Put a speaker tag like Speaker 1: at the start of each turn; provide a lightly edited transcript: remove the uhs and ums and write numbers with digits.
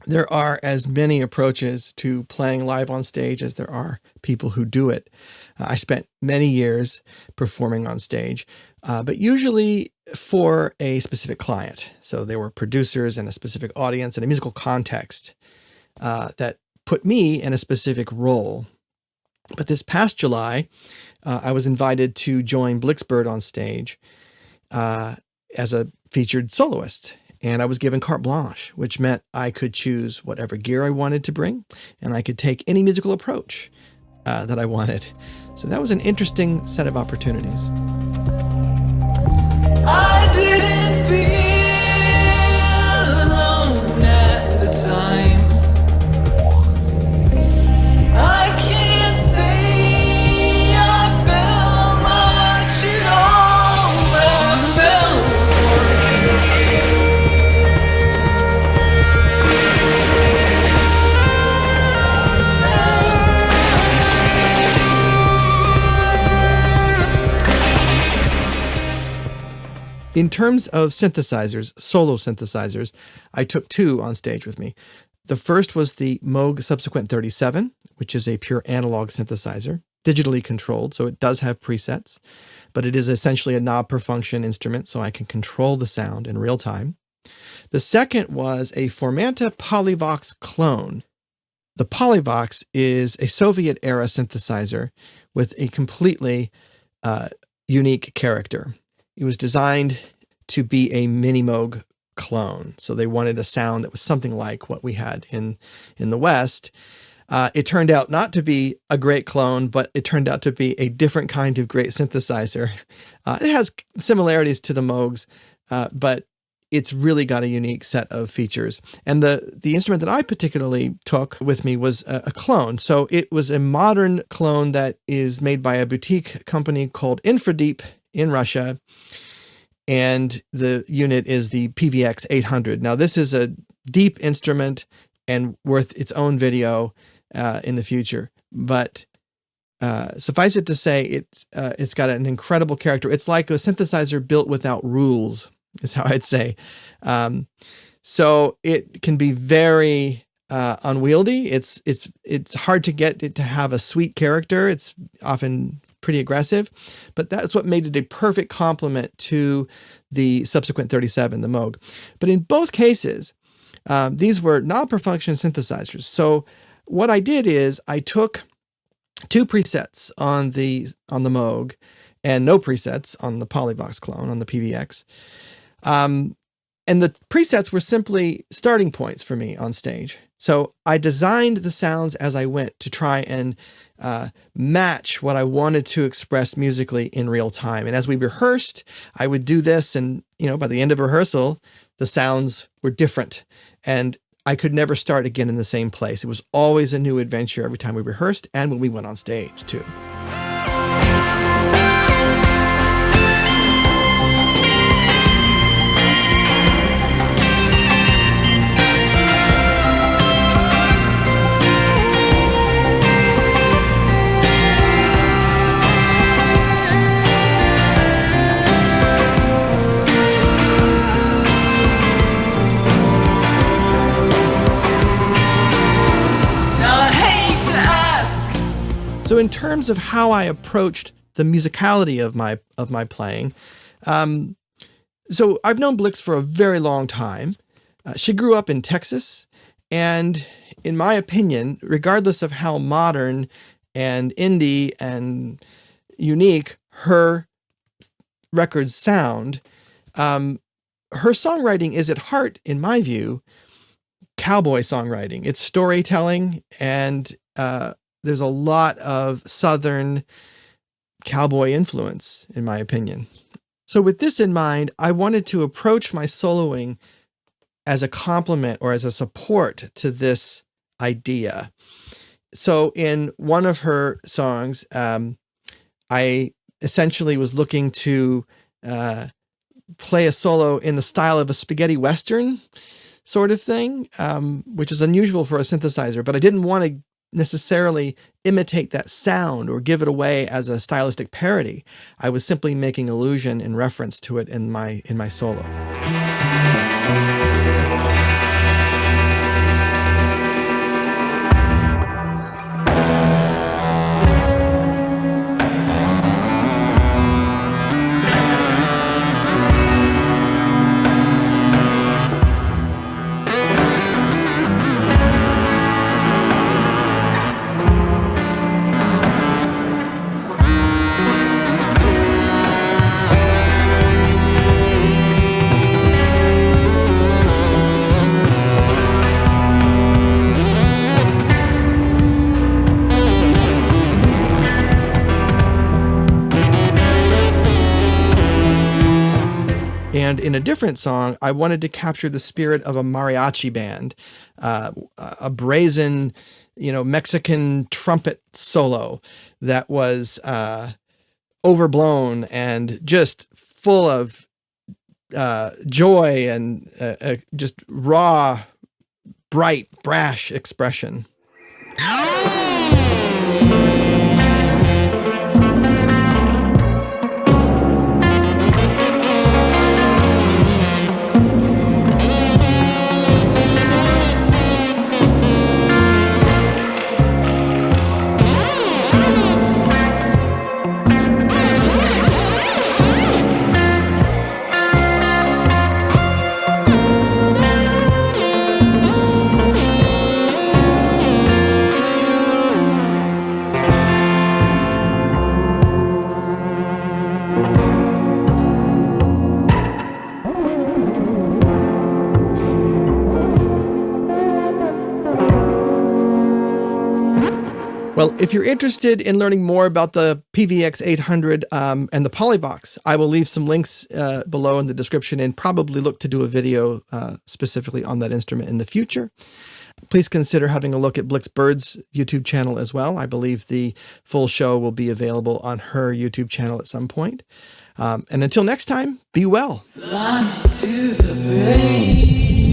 Speaker 1: there are as many approaches to playing live on stage as there are people who do it. I spent many years performing on stage, but usually for a specific client. So there were producers and a specific audience and a musical context that put me in a specific role. But this past July, I was invited to join Byrd on stage as a featured soloist. And I was given carte blanche, which meant I could choose whatever gear I wanted to bring, and I could take any musical approach that I wanted. So that was an interesting set of opportunities. I didn't feel alone at the time. I can't say I felt much at all. I felt in terms of synthesizers, solo synthesizers, I took two on stage with me. The first was the Moog Sub37, which is a pure analog synthesizer, digitally controlled, so it does have presets, but it is essentially a knob per function instrument, so I can control the sound in real time. The second was a Formanta Polyvox clone. The Polyvox is a Soviet-era synthesizer with a completely unique character. It was designed to be a mini Moog clone. So they wanted a sound that was something like what we had in the West. It turned out not to be a great clone, but it turned out to be a different kind of great synthesizer. It has similarities to the Moogs, but it's really got a unique set of features. And the instrument that I particularly took with me was a clone. So it was a modern clone that is made by a boutique company called Infradeep in Russia, and the unit is the PVX-800. Now, this is a deep instrument and worth its own video in the future, but suffice it to say, it's got an incredible character. It's like a synthesizer built without rules, is how I'd say. So it can be very unwieldy. It's hard to get it to have a sweet character. It's often pretty aggressive, but that's what made it a perfect complement to the subsequent 37, the Moog. But in both cases, these were knob per function synthesizers. So what I did is I took two presets on the Moog and no presets on the Polyvox clone, on the PVX. And the presets were simply starting points for me on stage. So I designed the sounds as I went to try and match what I wanted to express musically in real time. And as we rehearsed, I would do this, and by the end of rehearsal, the sounds were different, and I could never start again in the same place. It was always a new adventure every time we rehearsed and when we went on stage too. So in terms of how I approached the musicality of my playing, so I've known Blix for a very long time. She grew up in Texas, and in my opinion, regardless of how modern and indie and unique her records sound, her songwriting is at heart, in my view, cowboy songwriting. It's storytelling, and there's a lot of Southern cowboy influence, in my opinion. So with this in mind, I wanted to approach my soloing as a complement or as a support to this idea. So in one of her songs, I essentially was looking to play a solo in the style of a spaghetti western sort of thing, which is unusual for a synthesizer, but I didn't want to necessarily imitate that sound or give it away as a stylistic parody. I was simply making allusion and reference to it in my solo. different song, I wanted to capture the spirit of a mariachi band, a brazen, Mexican trumpet solo that was overblown and just full of joy and just raw, bright, brash expression. Well, if you're interested in learning more about the PVX-800 and the Polybox, I will leave some links below in the description and probably look to do a video specifically on that instrument in the future. Please consider having a look at Blix Byrd's YouTube channel as well. I believe the full show will be available on her YouTube channel at some point. And until next time, be well.
Speaker 2: Fly me to the brain.